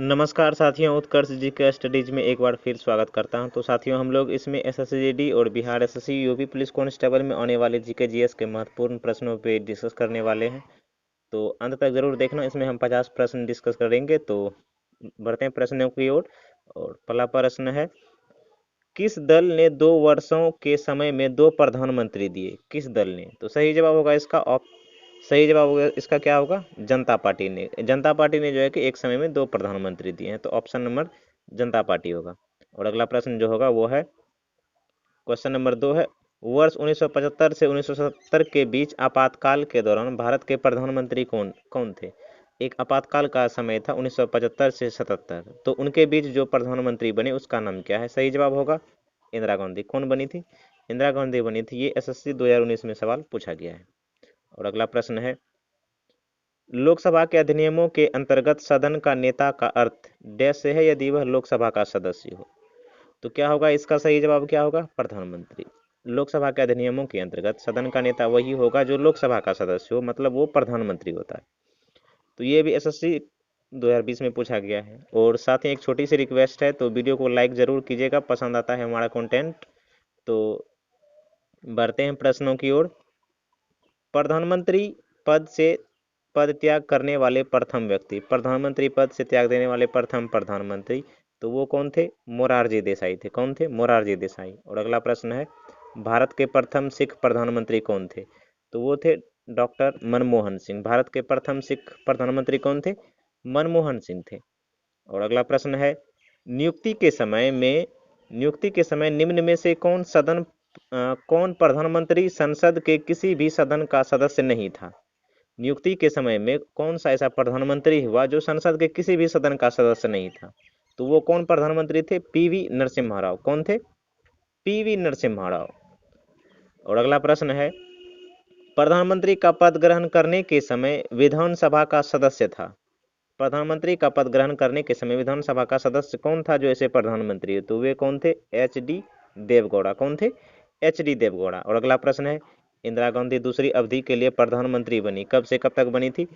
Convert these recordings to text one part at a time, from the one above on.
नमस्कार साथियों, उत्कर्ष जी के स्टडीज में एक बार फिर स्वागत करता हूं। तो साथियों, हम लोग इसमें एसएससी और Bihar SSC UP police constable में आने वाले जीके जीएस के महत्वपूर्ण प्रश्नों पे डिस्कस करने वाले हैं। तो अंत तक जरूर देखना। इसमें हम 50 प्रश्न डिस्कस करेंगे। तो बढ़ते हैं प्रश्नों की ओर। और पहला प्रश्न है, किस दल ने 2 वर्षों के समय में 2 प्रधानमंत्री दिए? किस दल ने? तो सही जवाब होगा इसका सही जवाब होगा इसका क्या होगा? जनता पार्टी ने। जनता पार्टी ने जो है कि एक समय में 2 प्रधानमंत्री दिए हैं। तो ऑप्शन नंबर जनता पार्टी होगा। और अगला प्रश्न जो होगा वो है, क्वेश्चन नंबर 2 है, वर्ष 1975 से 1977 के बीच आपातकाल के दौरान भारत के प्रधानमंत्री कौन कौन थे? एक आपातकाल का समय था 1975 से 77। तो उनके बीच जो प्रधानमंत्री बने उसका नाम क्या है? सही जवाब होगा इंदिरा गांधी। कौन बनी थी? इंदिरा गांधी बनी थी। ये एसएससी 2019 में सवाल पूछा गया है। और अगला प्रश्न है, लोकसभा के अधिनियमों के अंतर्गत सदन का नेता का अर्थ डैश से है यदि वह लोकसभा का सदस्य हो? तो क्या होगा इसका सही जवाब? क्या होगा? प्रधानमंत्री। लोकसभा के अधिनियमों के अंतर्गत सदन का नेता वही होगा जो लोकसभा का सदस्य हो, मतलब वो प्रधानमंत्री होता है। तो ये भी एसएससी 2020 में पूछा गया है। और साथ ही एक छोटी सी रिक्वेस्ट है, तो वीडियो को लाइक जरूर कीजिएगा, पसंद आता है हमारा कंटेंट। तो बढ़ते हैं प्रश्नों की ओर। प्रधानमंत्री पद से पद त्याग करने वाले प्रथम व्यक्ति, प्रधानमंत्री पद से त्याग देने वाले प्रथम प्रधानमंत्री, तो वो कौन थे? मोरारजी देसाई थे। कौन थे? मोरारजी देसाई। और अगला प्रश्न है, भारत के प्रथम सिख प्रधानमंत्री कौन थे? तो वो थे डॉक्टर मनमोहन सिंह। भारत के प्रथम सिख प्रधानमंत्री कौन थे? मनमोहन सिंह थे। और अगला प्रश्न है, नियुक्ति के समय निम्न में से कौन प्रधानमंत्री संसद के किसी भी सदन का सदस्य नहीं था? नियुक्ति के समय में कौन सा ऐसा प्रधानमंत्री हुआ जो संसद के किसी भी सदन का सदस्य नहीं था? तो वो कौन प्रधानमंत्री थे? पीवी नरसिम्हा राव। कौन थे? पीवी नरसिम्हा राव। और अगला प्रश्न है, प्रधानमंत्री का पद ग्रहण करने के समय विधानसभा का सदस्य था? प्रधानमंत्री का पद ग्रहण करने के समय विधानसभा का सदस्य कौन था जो ऐसे प्रधानमंत्री है? तो वे कौन थे? एच.डी. देवगौड़ा। कौन थे? एच.डी. देवगौड़ा। और अगला प्रश्न है, इंदिरा गांधी दूसरी अवधि के लिए प्रधानमंत्री बनी, कब से कब तक बनी थी?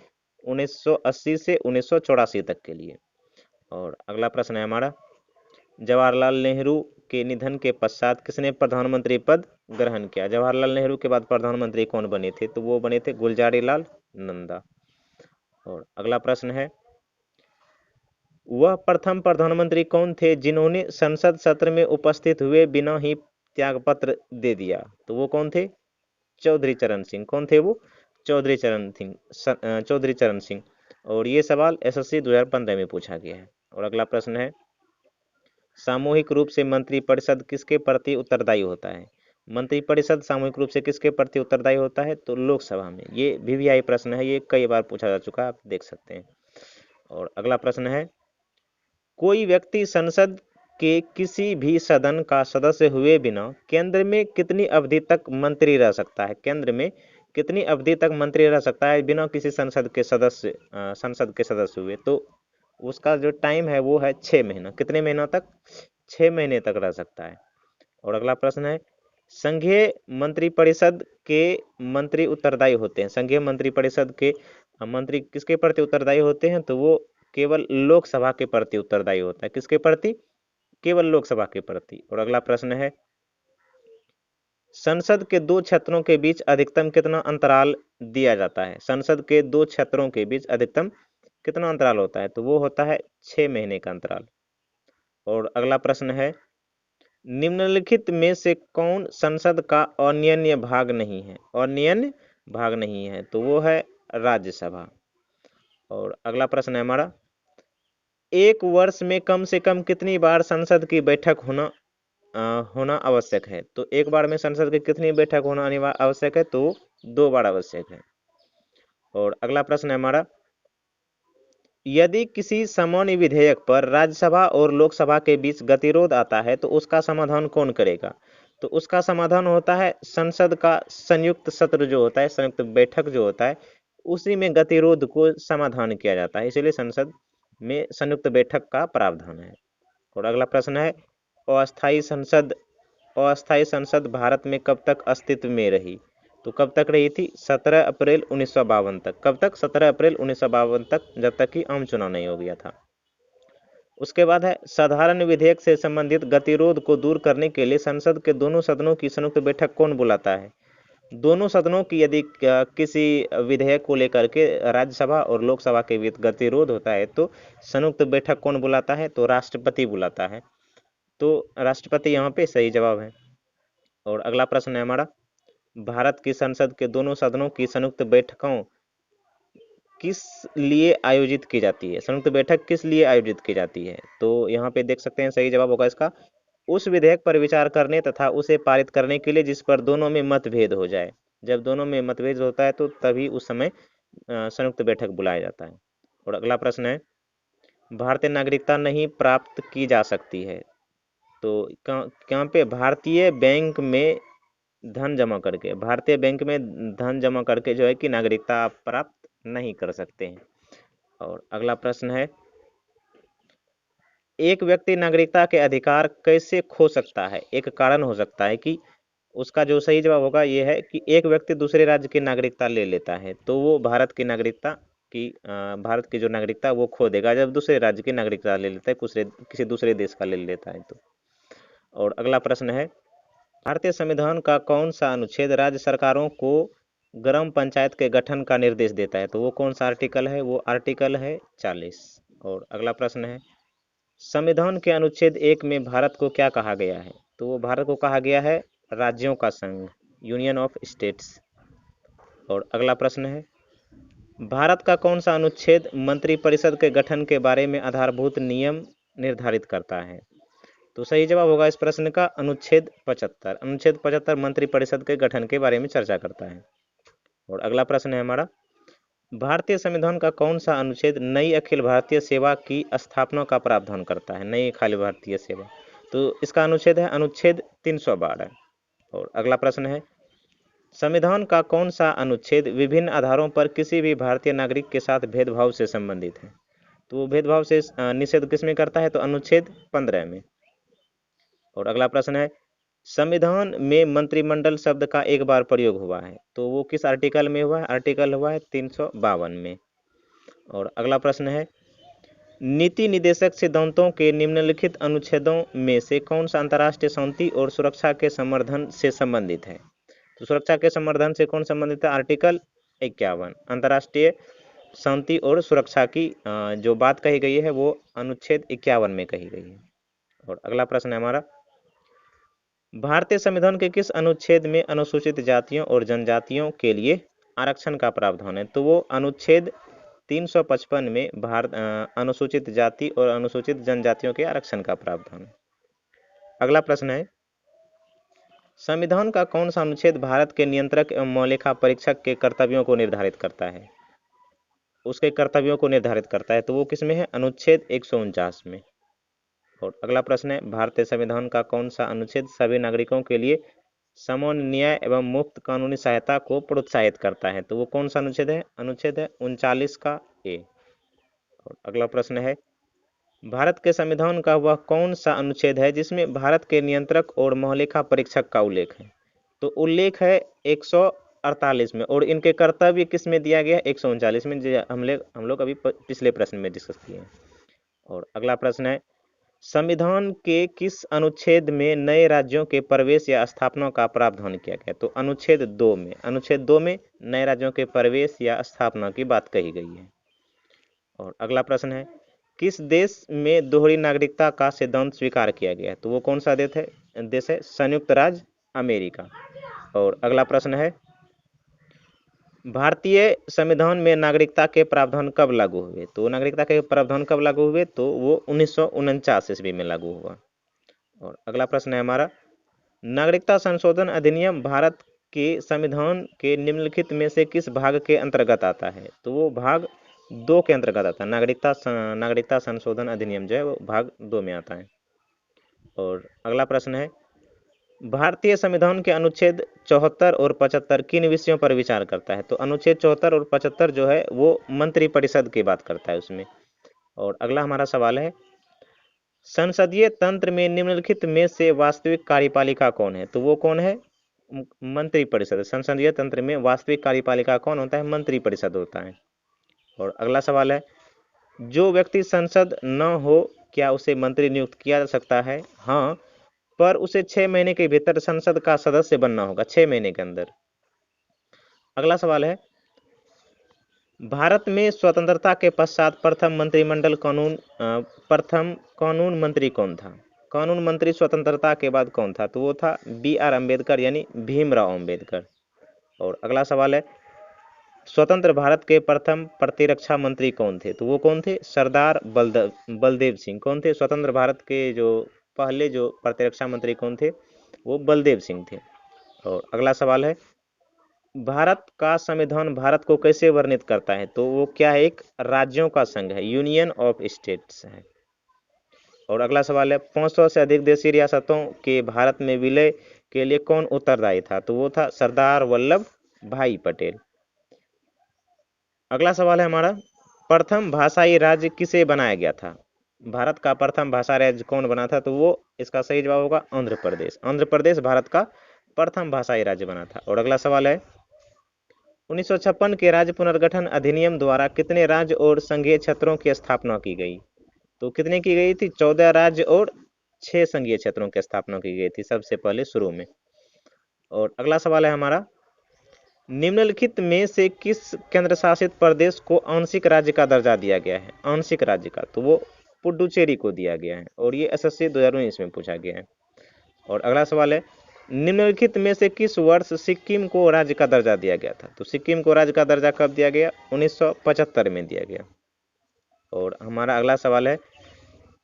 1980 से 1984 तक के लिए। और अगला प्रश्न है हमारा, जवाहरलाल नेहरू के निधन के पश्चात किसने प्रधानमंत्री पद ग्रहण किया? जवाहरलाल नेहरू के बाद प्रधानमंत्री कौन बने थे? तो वो बने थे गुलजारीलाल नंदा। और अगला प्रश्न है, वह प्रथम प्रधानमंत्री कौन थे जिन्होंने संसद सत्र में उपस्थित हुए बिना ही त्यागपत्र दे दिया? तो वो कौन थे? चौधरी चरण सिंह। कौन थे वो? चौधरी चरण सिंह। और ये सवाल एसएससी 2015 में पूछा गया है। और अगला प्रश्न है, सामूहिक रूप से मंत्रिपरिषद किसके प्रति उत्तरदायी होता है? मंत्रिपरिषद सामूहिक रूप से किसके प्रति उत्तरदायी होता है? तो लोकसभा में। ये वीवीआई प्रश्न है, ये कई बार पूछा जा चुका है, आप देख सकते हैं। और अगला प्रश्न है, कोई व्यक्ति संसद के किसी भी सदन का सदस्य हुए बिना केंद्र में कितनी अवधि तक मंत्री रह सकता है? केंद्र में कितनी अवधि तक मंत्री रह सकता है बिना किसी संसद के सदस्य हुए? तो उसका जो टाइम है वो है 6 महीना। कितने महीनों तक? 6 महीने तक रह सकता है। और अगला प्रश्न है, संघीय मंत्रिपरिषद के मंत्री उत्तरदायी होते हैं। संघीय मंत्रिपरिषद के मंत्री किसके प्रति उत्तरदायी होते हैं? तो वो केवल लोकसभा के प्रति उत्तरदायी होता है। किसके प्रति? केवल लोकसभा के प्रति। और अगला प्रश्न है, संसद के 2 क्षेत्रों के बीच अधिकतम कितना अंतराल दिया जाता है? संसद के 2 क्षेत्रों के बीच अधिकतम कितना अंतराल होता है? तो वो होता है 6 महीने का अंतराल। और अगला प्रश्न है, निम्नलिखित में से कौन संसद का अनियन्य भाग नहीं है? अनियन्य भाग नहीं है, तो वो है राज्यसभा। और अगला प्रश्न है हमारा, एक वर्ष में कम से कम कितनी बार संसद की बैठक होना आवश्यक है? तो एक बार में संसद की कितनी बैठक होना आवश्यक है? तो 2 बार आवश्यक है। और अगला प्रश्न है हमारा, यदि किसी सामान्य विधेयक पर राज्यसभा और लोकसभा के बीच गतिरोध आता है तो उसका समाधान कौन करेगा? तो उसका समाधान होता है संसद का संयुक्त सत्र जो होता है, संयुक्त बैठक जो होता है, उसी में गतिरोध को समाधान किया जाता है। इसलिए संसद में संयुक्त बैठक का प्रावधान है। और अगला प्रश्न है, अस्थायी संसद भारत में कब तक अस्तित्व में रही? तो कब तक रही थी? 17 अप्रैल 1952 तक। कब तक? 17 अप्रैल 1952 तक, जब तक कि आम चुनाव नहीं हो गया था। उसके बाद है साधारण विधेयक से संबंधित गतिरोध को दूर करने के लिए संसद के दोनों सदनों की संयुक्त बैठक कौन बुलाता है? दोनों सदनों की यदि किसी विधेयक को लेकर के राज्यसभा और लोकसभा के बीच गतिरोध होता है तो संयुक्त बैठक कौन बुलाता है? तो राष्ट्रपति बुलाता है। तो राष्ट्रपति यहाँ पे सही जवाब है। और अगला प्रश्न है हमारा, भारत की संसद के दोनों सदनों की संयुक्त बैठकों किस लिए आयोजित की जाती है? संयुक्त बैठक किस लिए आयोजित की जाती है? तो यहाँ पे देख सकते हैं सही जवाब होगा इसका, उस विधेयक पर विचार करने तथा उसे पारित करने के लिए जिस पर दोनों में मतभेद हो जाए। जब दोनों में मतभेद होता है तो तभी उस समय संयुक्त बैठक बुलाया जाता है। और अगला प्रश्न है, भारतीय नागरिकता नहीं प्राप्त की जा सकती है। तो कहाँ पे? भारतीय बैंक में धन जमा करके, भारतीय बैंक में धन जमा करके जो है कि नागरिकता आप प्राप्त नहीं कर सकते हैं। और अगला प्रश्न है, एक व्यक्ति नागरिकता के अधिकार कैसे खो सकता है? एक कारण हो सकता है कि उसका जो सही जवाब होगा ये है कि एक व्यक्ति दूसरे राज्य की नागरिकता ले लेता है तो वो भारत की नागरिकता की भारत की जो नागरिकता वो खो देगा जब दूसरे राज्य की नागरिकता ले लेता है, किसी दूसरे देश का ले लेता है तो। और अगला प्रश्न है, भारतीय संविधान का कौन सा अनुच्छेद राज्य सरकारों को ग्राम पंचायत के गठन का निर्देश देता है? तो वो कौन सा आर्टिकल है? वो आर्टिकल है 40। और अगला प्रश्न है, संविधान के अनुच्छेद 1 में भारत को क्या कहा गया है? तो वो भारत को कहा गया है राज्यों का संघ, यूनियन ऑफ स्टेट्स। और अगला प्रश्न है, भारत का कौन सा अनुच्छेद मंत्रिपरिषद के गठन के बारे में आधारभूत नियम निर्धारित करता है? तो सही जवाब होगा इस प्रश्न का अनुच्छेद 75। अनुच्छेद 75 मंत्रिपरिषद के गठन के बारे में चर्चा करता है। और अगला प्रश्न है हमारा, भारतीय संविधान का कौन सा अनुच्छेद नई अखिल भारतीय सेवा की स्थापना का प्रावधान करता है? नई अखिल भारतीय सेवा, तो इसका अनुच्छेद है अनुच्छेद 312। और अगला प्रश्न है, संविधान का कौन सा अनुच्छेद विभिन्न आधारों पर किसी भी भारतीय नागरिक के साथ भेदभाव से संबंधित है? तो वो भेदभाव से निषेध किसमें करता है? तो अनुच्छेद 15 में। और अगला प्रश्न है, संविधान में मंत्रिमंडल शब्द का एक बार प्रयोग हुआ है तो वो किस आर्टिकल में हुआ है? आर्टिकल हुआ है 352 में। और अगला प्रश्न है, नीति निदेशक सिद्धांतों के निम्नलिखित अनुच्छेदों में से कौन सा अंतर्राष्ट्रीय शांति और सुरक्षा के संवर्धन से संबंधित है? तो सुरक्षा के संवर्धन से कौन संबंधित है? आर्टिकल 51। अंतर्राष्ट्रीय शांति और सुरक्षा की जो बात कही गई है वो अनुच्छेद 51 में कही गई है। और अगला प्रश्न है हमारा, भारतीय संविधान के किस अनुच्छेद में अनुसूचित जातियों और जनजातियों के लिए आरक्षण का प्रावधान है? तो वो अनुच्छेद 355 में अनुसूचित जाति और अनुसूचित जनजातियों के आरक्षण का प्रावधान है। अगला प्रश्न है, संविधान का कौन सा अनुच्छेद भारत के नियंत्रक एवं मौलिका परीक्षक के कर्तव्यों को निर्धारित करता है? उसके कर्तव्यों को निर्धारित करता है तो वो किसमें है? अनुच्छेद 149 में। और अगला प्रश्न है, भारतीय संविधान का कौन सा अनुच्छेद सभी नागरिकों के लिए समान न्याय एवं मुफ्त कानूनी सहायता को प्रोत्साहित करता है? तो वो कौन सा अनुच्छेद है? अनुच्छेद है 39 का ए। और अगला प्रश्न है, भारत के संविधान का वह कौन सा अनुच्छेद है जिसमें भारत के नियंत्रक और महालेखा परीक्षक का उल्लेख है? तो उल्लेख है 148 में। और इनके कर्तव्य किस में दिया गया है? 139 में, जो हम लोग अभी पिछले प्रश्न में डिस्कस किए हैं। और अगला प्रश्न है, संविधान के किस अनुच्छेद में नए राज्यों के प्रवेश या स्थापना का प्रावधान किया गया? तो अनुच्छेद 2 में। अनुच्छेद 2 में नए राज्यों के प्रवेश या स्थापना की बात कही गई है। और अगला प्रश्न है, किस देश में दोहरी नागरिकता का सिद्धांत स्वीकार किया गया है? तो वो कौन सा देश है? संयुक्त राज्य अमेरिका। और अगला प्रश्न है, भारतीय संविधान में नागरिकता के प्रावधान कब लागू हुए? तो नागरिकता के प्रावधान कब लागू हुए? तो वो 1949 ईस्वी में लागू हुआ। और अगला प्रश्न है हमारा, नागरिकता संशोधन अधिनियम भारत के संविधान के निम्नलिखित में से किस भाग के अंतर्गत आता है? तो वो भाग 2 के अंतर्गत आता है। नागरिकता संशोधन अधिनियम जो है वो भाग 2 में आता है। और अगला प्रश्न है, भारतीय संविधान के अनुच्छेद 74 और 75 किन विषयों पर विचार करता है? तो अनुच्छेद 74 और 75 जो है वो मंत्रिपरिषद की बात करता है उसमें। और अगला हमारा सवाल है, संसदीय तंत्र में निम्नलिखित में से वास्तविक कार्यपालिका कौन है? तो वो कौन है? मंत्रिपरिषद। संसदीय तंत्र में वास्तविक कार्यपालिका कौन होता है? मंत्रिपरिषद होता है। और अगला सवाल है, जो व्यक्ति संसद न हो क्या उसे मंत्री नियुक्त किया जा सकता है? हाँ, पर उसे 6 महीने के भीतर संसद का सदस्य बनना होगा, 6 महीने के अंदर। अगला सवाल है, भारत में स्वतंत्रता के पश्चात प्रथम कानून मंत्री कौन था? कानून मंत्री स्वतंत्रता के बाद कौन था? तो वो था B.R. अम्बेडकर यानी भीमराव अम्बेडकर। और अगला सवाल है, स्वतंत्र भारत के प्रथम प्रतिरक्षा मंत्री कौन थे? तो वो कौन थे? सरदार बलदेव सिंह। कौन थे? स्वतंत्र भारत के जो पहले जो प्रतिरक्षा मंत्री कौन थे? वो बलदेव सिंह थे। और अगला सवाल है, भारत का संविधान भारत को कैसे वर्णित करता है? तो वो क्या है? एक राज्यों का संघ है, यूनियन ऑफ स्टेट्स है। और अगला सवाल है, 500 से अधिक देशी रियासतों के भारत में विलय के लिए कौन उत्तरदायी था? तो वो था सरदार वल्लभ भाई पटेल। अगला सवाल है हमारा, प्रथम भाषाई राज्य किसे बनाया गया था? भारत का प्रथम भाषा राज्य कौन बना था? तो वो इसका सही जवाब होगा आंध्र प्रदेश। आंध्र प्रदेश भारत का प्रथम भाषाई राज्य बना था। और अगला सवाल है, 1956 के राज्य पुनर्गठन अधिनियम द्वारा कितने राज्य और संघीय क्षेत्रों की स्थापना की गई? तो कितने की गई थी? 14 राज्य और 6 संघीय क्षेत्रों की स्थापना की गई थी सबसे पहले शुरू में। और अगला सवाल है हमारा, निम्नलिखित में से किस केंद्र शासित प्रदेश को आंशिक राज्य का दर्जा दिया गया है? आंशिक राज्य का, तो वो पुडुचेरी को दिया गया है। और ये एसएससी 2019 में पूछा गया है। और अगला सवाल है, निम्नलिखित में से किस वर्ष सिक्किम को राज्य का दर्जा दिया गया था? तो सिक्किम को राज्य का दर्जा कब दिया गया? 1975 में दिया गया। और हमारा अगला सवाल है,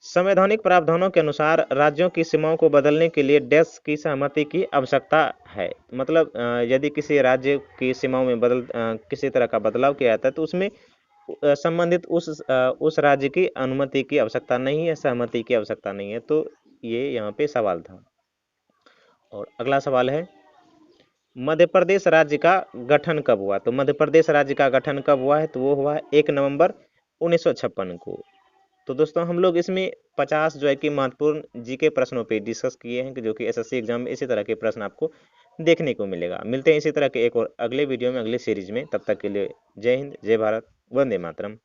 संवैधानिक प्रावधानों के अनुसार राज्यों की सीमाओं को बदलने के लिए डैश की सहमति की आवश्यकता है। मतलब यदि किसी राज्य की सीमाओं में किसी तरह का बदलाव किया जाता है तो उसमें संबंधित उस राज्य की अनुमति की आवश्यकता नहीं है, सहमति की आवश्यकता नहीं है। तो ये यहाँ पे सवाल था। और अगला सवाल है, मध्य प्रदेश राज्य का गठन कब हुआ? तो मध्य प्रदेश राज्य का गठन कब हुआ है? तो वो हुआ है 1 नवंबर 1956 को। तो दोस्तों हम लोग इसमें 50 जो है कि महत्वपूर्ण जीके प्रश्नों पे डिस्कस किए हैं कि जो कि एसएससी एग्जाम में इसी तरह के प्रश्न आपको देखने को मिलेगा। मिलते हैं इसी तरह के एक और अगले वीडियो में, अगले सीरीज में। तब तक के लिए जय हिंद, जय भारत, वंदे मातरम।